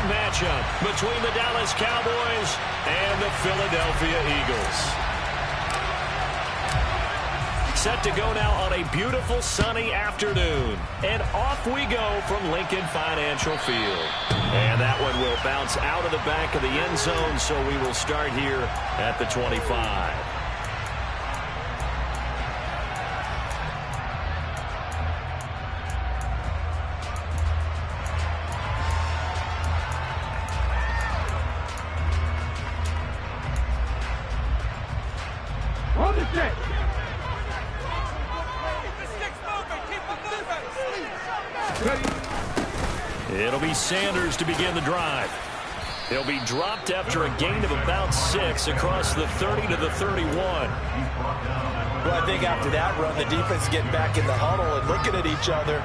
exciting matchup between the Dallas Cowboys and the Philadelphia Eagles. Set to go now on a beautiful sunny afternoon. And off we go from Lincoln Financial Field. And that one will bounce out of the back of the end zone, so we will start here at the 25. On the set. It'll be Sanders to begin the drive. He'll be dropped after a gain of about 6 across the 30 to the 31. Well, I think after that run, the defense getting back in the huddle and looking at each other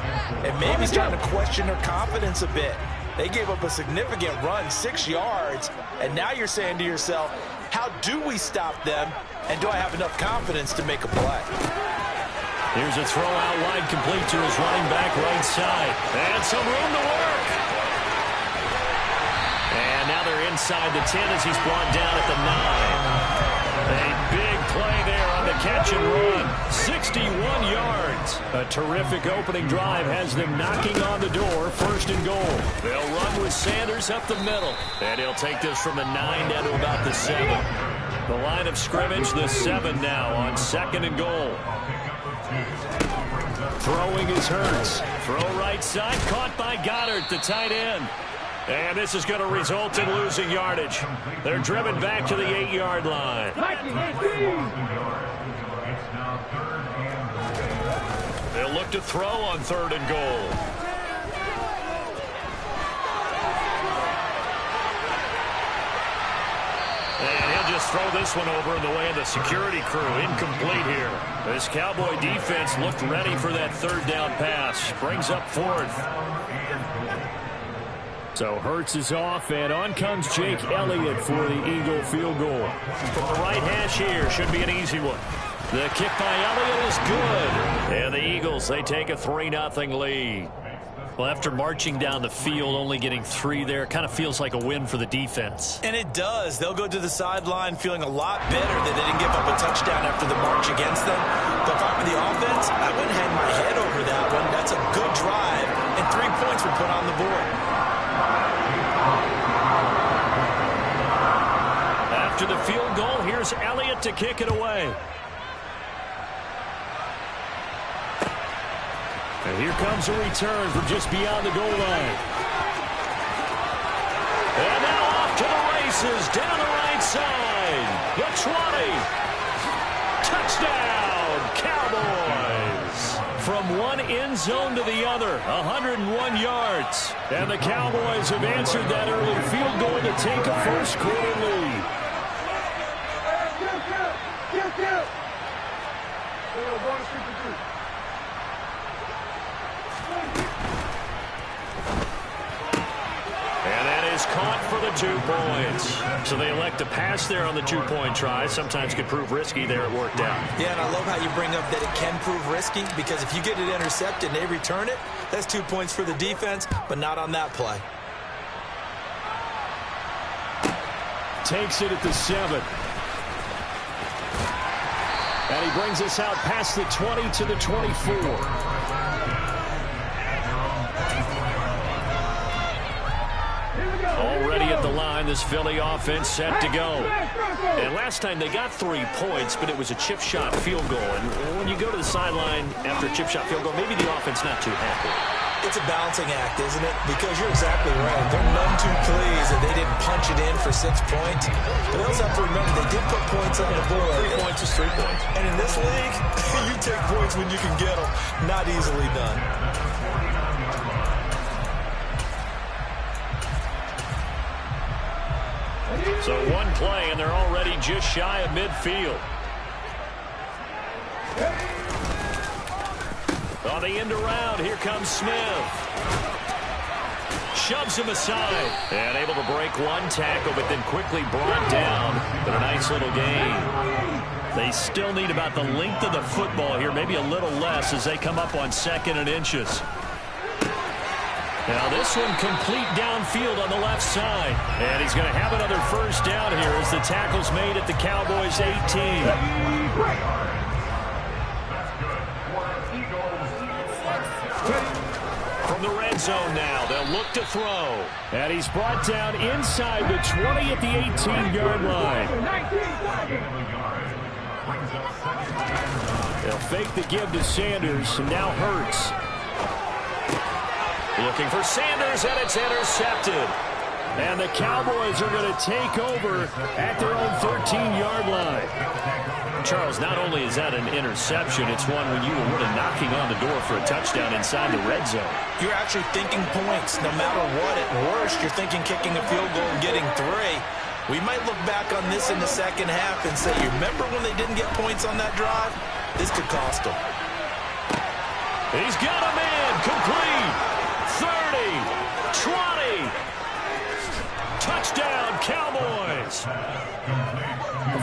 and maybe starting to question their confidence a bit. They gave up a significant run, 6 yards, and now you're saying to yourself, how do we stop them, and do I have enough confidence to make a play? Here's a throw out wide, complete to his running back right side. And some room to work. And now they're inside the 10 as he's brought down at the 9. A big play there on the catch and run. 61 yards. A terrific opening drive has them knocking on the door. 1st and goal. They'll run with Sanders up the middle. And he'll take this from the 9 down to about the 7. The line of scrimmage, the 7 now on 2nd and goal. Throwing is Hurts. Throw right side, caught by Goddard, the tight end. And this is going to result in losing yardage. They're driven back to the 8-yard line. They'll look to throw on 3rd and goal. And he'll just throw this one over in the way of the security crew. Incomplete here. This Cowboy defense looked ready for that 3rd down pass. Brings up 4th. So Hurts is off, and on comes Jake Elliott for the Eagle field goal. From the right hash here, should be an easy one. The kick by Elliott is good. And the Eagles, they take a 3-0 lead. Well, after marching down the field, only getting 3 there, kind of feels like a win for the defense. And it does. They'll go to the sideline feeling a lot better that they didn't give up a touchdown after the march against them. But if I'm the offense, I wouldn't hang my head over that one. That's a good drive, and 3 points were put on the board. After the field goal, here's Elliott to kick it away. And here comes a return from just beyond the goal line. And now off to the races, down the right side. The 20. Touchdown, Cowboys. From one end zone to the other, 101 yards. And the Cowboys have answered that early field goal to take a first-quarter lead. Caught for the 2 points. So they elect to pass there on the 2-point try. Sometimes could prove risky there. It worked out. Yeah, and I love how you bring up that it can prove risky, because if you get it intercepted and they return it, that's 2 points for the defense, but not on that play. Takes it at the 7. And he brings us out past the 20 to the 24. Already at the line, this Philly offense set to go. And last time they got 3 points, but it was a chip shot field goal. And when you go to the sideline after a chip shot field goal, maybe the offense not too happy. It's a balancing act, isn't it? Because you're exactly right. They're none too pleased that they didn't punch it in for 6 points. But they also have to remember they did put points on the board. 3 points is 3 points. And in this league, you take points when you can get them. Not easily done. So one play, and they're already just shy of midfield. On the end around, here comes Smith. Shoves him aside. And able to break one tackle, but then quickly brought down. But a nice little gain. They still need about the length of the football here, maybe a little less as they come up on 2nd and inches. Now this one complete downfield on the left side. And he's going to have another first down here as the tackle's made at the Cowboys' 18. From the red zone now, they'll look to throw. And he's brought down inside the 20 at the 18-yard line. They'll fake the give to Sanders, and now Hurts. Looking for Sanders, and it's intercepted. And the Cowboys are going to take over at their own 13-yard line. Charles, not only is that an interception, it's one when you were really knocking on the door for a touchdown inside the red zone. You're actually thinking points no matter what. At worst, you're thinking kicking a field goal and getting 3. We might look back on this in the second half and say, you remember when they didn't get points on that drive? This could cost them. He's got a man complete. 30, 20. Touchdown, Cowboys.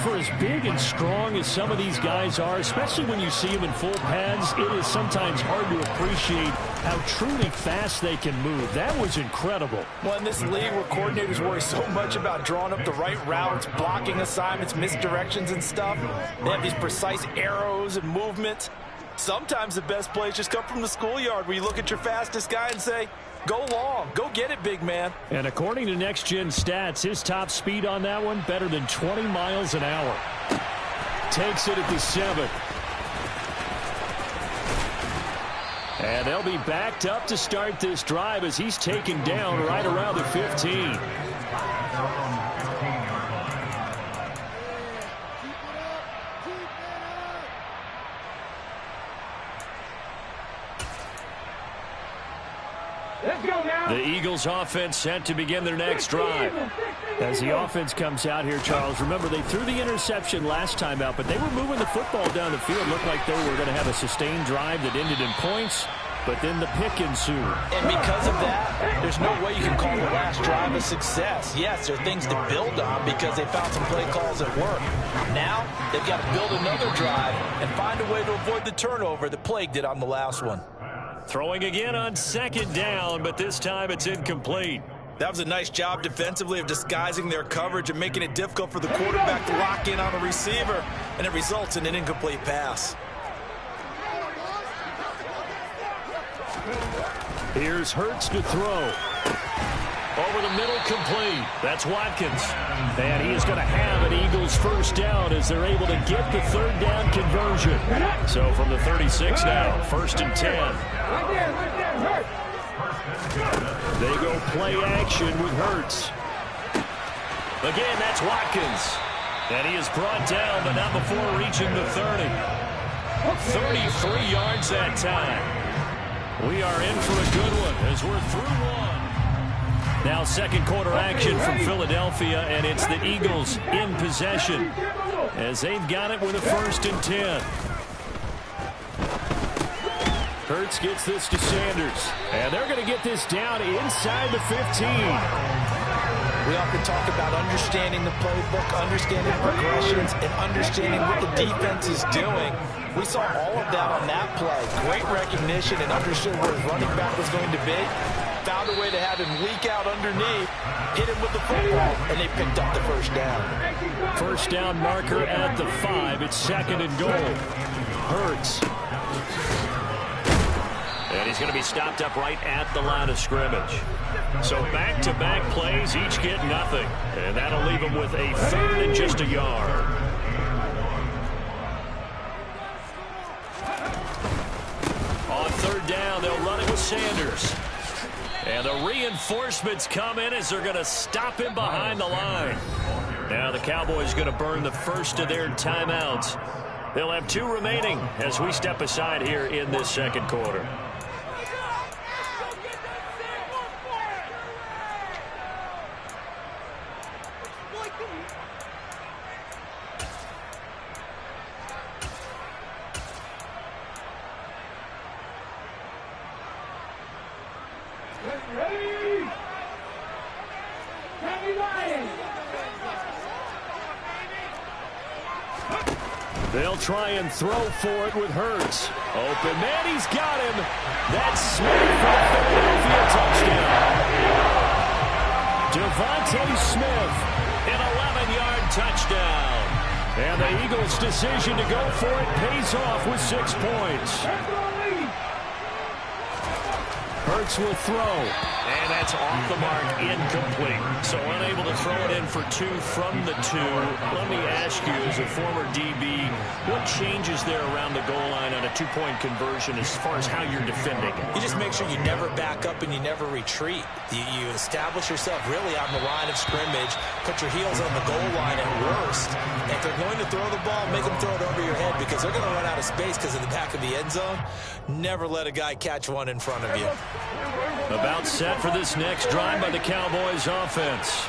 For as big and strong as some of these guys are, especially when you see them in full pads, it is sometimes hard to appreciate how truly fast they can move. That was incredible. Well, in this league where coordinators worry so much about drawing up the right routes, blocking assignments, misdirections and stuff, they have these precise arrows and movements. Sometimes the best plays just come from the schoolyard where you look at your fastest guy and say, go long. Go get it, big man. And according to Next Gen Stats, his top speed on that one, better than 20 miles an hour. Takes it at the 7. And they'll be backed up to start this drive as he's taken down right around the 15. The Eagles offense set to begin their next drive. As the offense comes out here, Charles, remember they threw the interception last time out, but they were moving the football down the field. Looked like they were going to have a sustained drive that ended in points, but then the pick ensued. And because of that, there's no way you can call the last drive a success. Yes, there are things to build on because they found some play calls that work. Now, they've got to build another drive and find a way to avoid the turnover that plagued it on the last one. Throwing again on second down, but this time it's incomplete. That was a nice job defensively of disguising their coverage and making it difficult for the quarterback to lock in on a receiver, and it results in an incomplete pass. Here's Hurts to throw. Over the middle, complete. That's Watkins. And he is going to have an Eagles first down as they're able to get the third down conversion. So from the 36 now, 1st and 10. They go play action with Hurts. Again, that's Watkins. And he is brought down, but not before reaching the 30. 33 yards that time. We are in for a good one as we're through one. Now second quarter action from Philadelphia, and it's the Eagles in possession as they've got it with a 1st and 10. Hurts gets this to Sanders, and they're going to get this down inside the 15. We often talk about understanding the playbook, understanding progressions, and understanding what the defense is doing. We saw all of that on that play. Great recognition and understood where his running back was going to be. Found a way to have him leak out underneath, hit him with the football, and they picked up the first down. First down marker at the 5. It's 2nd and goal. Hurts. And he's going to be stopped up right at the line of scrimmage. So back-to-back plays, each get nothing. And that'll leave him with a 3rd and just a yard. On 3rd down, they'll run it with Sanders. And the reinforcements come in as they're going to stop him behind the line. Now the Cowboys going to burn the first of their timeouts. They'll have 2 remaining as we step aside here in this second quarter. They'll try and throw for it with Hurts. Open man, he's got him. That's Smith for the Philadelphia touchdown. Devontae Smith, an 11-yard touchdown. And the Eagles' decision to go for it pays off with 6 points. Hurts will throw. And that's off the mark, incomplete. So unable to throw it in for 2 from the 2. Let me ask you, as a former DB, what changes there around the goal line on a 2-point conversion as far as how you're defending it? You just make sure you never back up and you never retreat. You establish yourself really on the line of scrimmage, put your heels on the goal line at worst. And if they're going to throw the ball, make them throw it over your head because they're going to run out of space because of the back of the end zone. Never let a guy catch one in front of you. About set for this next drive by the Cowboys offense.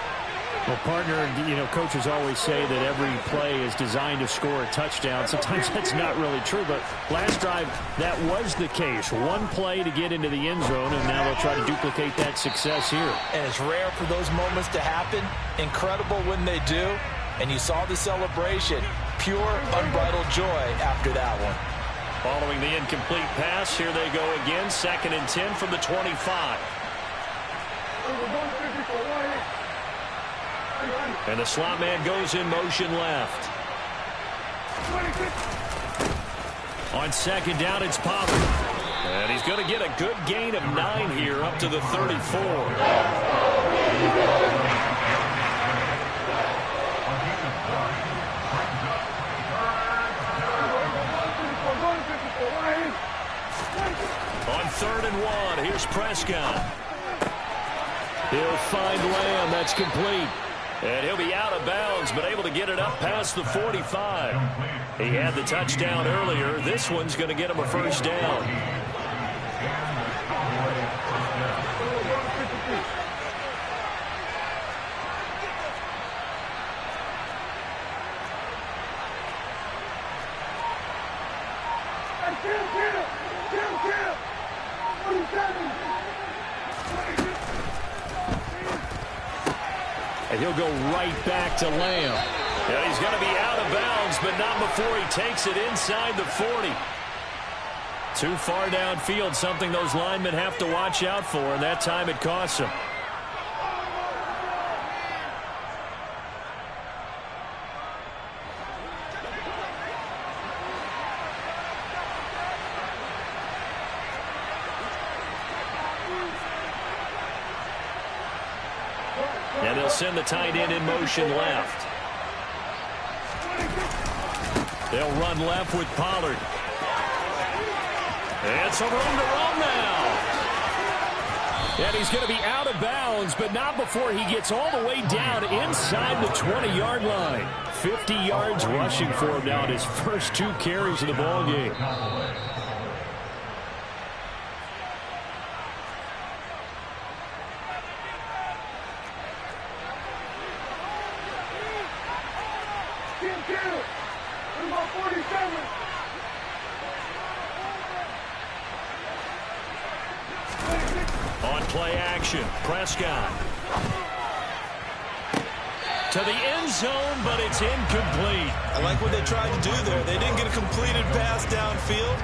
Well, partner, coaches always say that every play is designed to score a touchdown. Sometimes that's not really true, but last drive, that was the case. One play to get into the end zone, and now they'll try to duplicate that success here. And it's rare for those moments to happen. Incredible when they do. And you saw the celebration. Pure, unbridled joy after that one. Following the incomplete pass, here they go again. 2nd and 10 from the 25. And the slot man goes in motion left. On 2nd down, it's Pollard. And he's going to get a good gain of 9 here up to the 34. On 3rd and 1, here's Prescott. He'll find Lamb. That's complete. And he'll be out of bounds, but able to get it up past the 45. He had the touchdown earlier. This one's going to get him a first down. And he'll go right back to Lamb. Yeah, he's going to be out of bounds, but not before he takes it inside the 40. Too far downfield, something those linemen have to watch out for, and that time it costs him. And they'll send the tight end in motion left. They'll run left with Pollard. It's a room to run now. And he's going to be out of bounds, but not before he gets all the way down inside the 20-yard line. 50 yards rushing for him now in his first 2 carries of the ballgame. On play action, Prescott. To the end zone, but it's incomplete. I like what they tried to do there. They didn't get a completed pass downfield,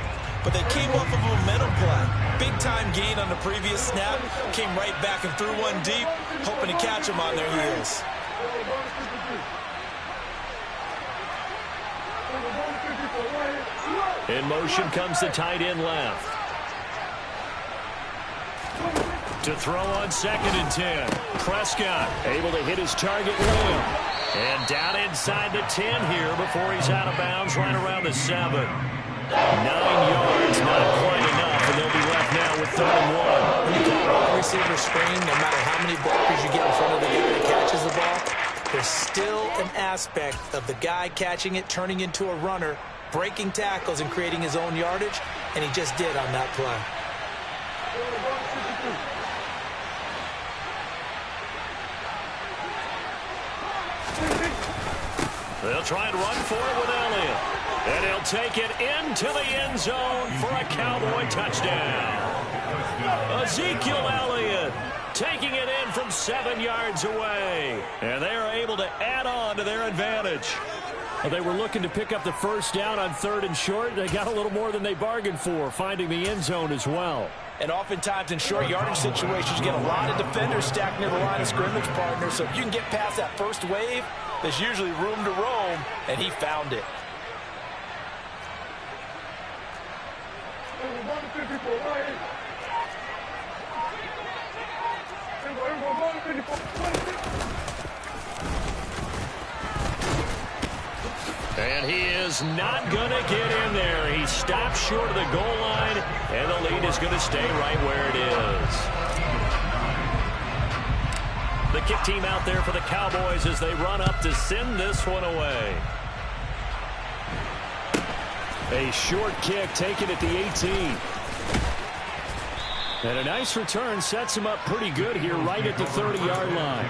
but they came off of a momentum play. Big-time gain on the previous snap. Came right back and threw one deep, hoping to catch them on their heels. In motion comes the tight end left. To throw on 2nd and 10. Prescott able to hit his target Lamb. And down inside the 10 here before he's out of bounds right around the 7. 9 yards, not quite enough, and they'll be left now with 3rd and 1. When you call a wide receiver screen, no matter how many blockers you get in front of the guy that catches the ball, there's still an aspect of the guy catching it, turning into a runner, breaking tackles and creating his own yardage, and he just did on that play. They'll try and run for it with Elliott. And he'll take it into the end zone for a Cowboy touchdown. Ezekiel Elliott taking it in from 7 yards away. And they are able to add on to their advantage. Well, they were looking to pick up the first down on 3rd and short. They got a little more than they bargained for, finding the end zone as well. And oftentimes in short yardage situations, you get a lot of defenders stacked near the line of scrimmage, partner. So if you can get past that first wave, there's usually room to roam, and he found it. And he is not going to get in there. He stopped short of the goal line, and the lead is going to stay right where it is. The kick team out there for the Cowboys as they run up to send this one away. A short kick taken at the 18. And a nice return sets him up pretty good here right at the 30-yard line.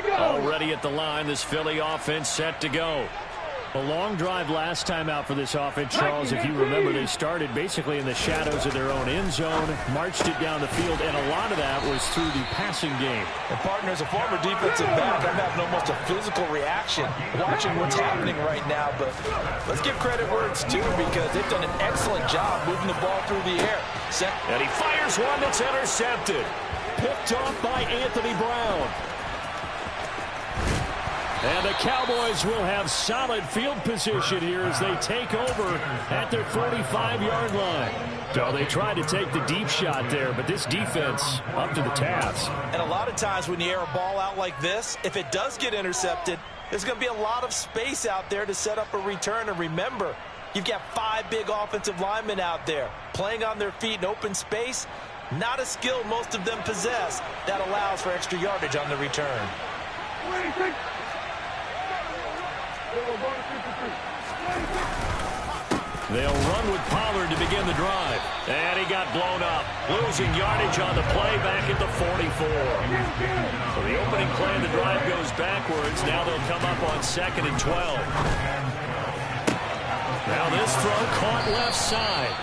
Already at the line, this Philly offense set to go. A long drive last time out for this offense, Charles. If you remember, they started basically in the shadows of their own end zone, marched it down the field, and a lot of that was through the passing game. And partner, as a former defensive back, I'm having almost a physical reaction watching what's happening right now. But let's give credit where it's due, because they've done an excellent job moving the ball through the air. And he fires one that's intercepted. Picked off by Anthony Brown. And the Cowboys will have solid field position here as they take over at their 45-yard line. So they tried to take the deep shot there, but this defense up to the task. And a lot of times when you air a ball out like this, if it does get intercepted, there's going to be a lot of space out there to set up a return. And remember, you've got 5 big offensive linemen out there playing on their feet in open space. Not a skill most of them possess that allows for extra yardage on the return. They'll run with Pollard to begin the drive. And he got blown up. Losing yardage on the play back at the 44. So the opening play of the drive goes backwards. Now they'll come up on 2nd and 12. Now this throw caught left side.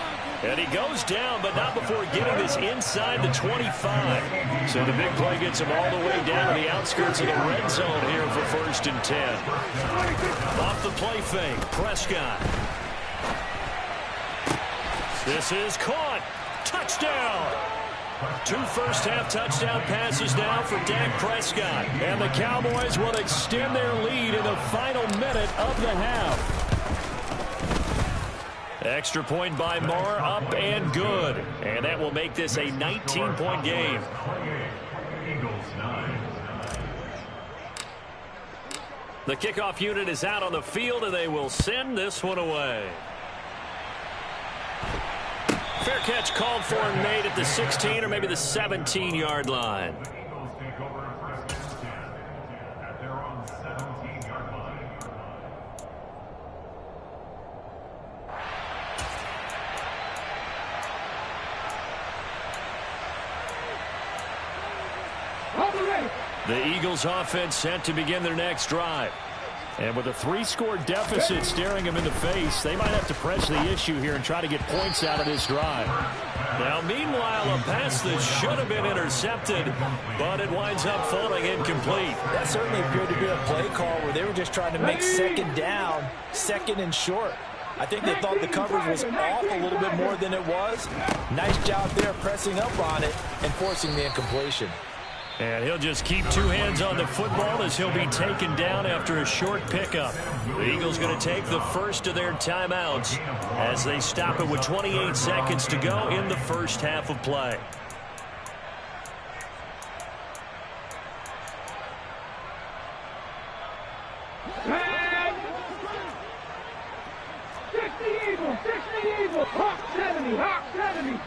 And he goes down, but not before getting this inside the 25. So the big play gets him all the way down to the outskirts of the red zone here for 1st and 10. Off the play fake, Prescott. This is caught. Touchdown. 2 first-half touchdown passes now for Dak Prescott. And the Cowboys will extend their lead in the final minute of the half. Extra point by Moore, up and good. And that will make this a 19-point game. The kickoff unit is out on the field, and they will send this one away. Fair catch called for and made at the 16 or maybe the 17-yard line. The Eagles offense set to begin their next drive. And with a 3-score deficit staring them in the face, they might have to press the issue here and try to get points out of this drive. Now, meanwhile, a pass that should have been intercepted, but it winds up falling incomplete. That certainly appeared to be a play call where they were just trying to make 2nd down, 2nd and short. I think they thought the coverage was off a little bit more than it was. Nice job there pressing up on it and forcing the incompletion. And he'll just keep 2 hands on the football as he'll be taken down after a short pickup. The Eagles going to take the first of their timeouts as they stop it with 28 seconds to go in the first half of play. Hawk 70, Hawk 70.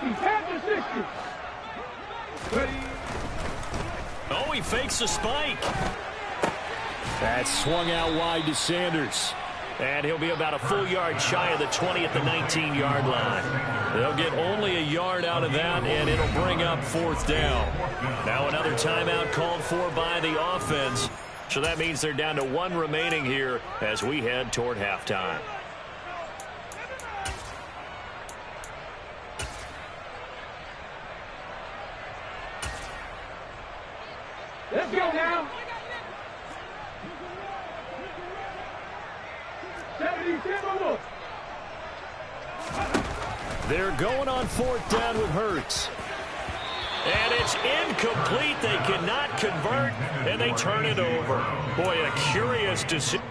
Panther 60. Ready. Oh, he fakes a spike. That swung out wide to Sanders. And he'll be about a full yard shy of the 20 at the 19-yard line. They'll get only a yard out of that, and it'll bring up 4th down. Now another timeout called for by the offense. So that means they're down to 1 remaining here as we head toward halftime. Let's go now. 77. They're going on 4th down with Hurts. And it's incomplete. They cannot convert, and they turn it over. Boy, a curious decision.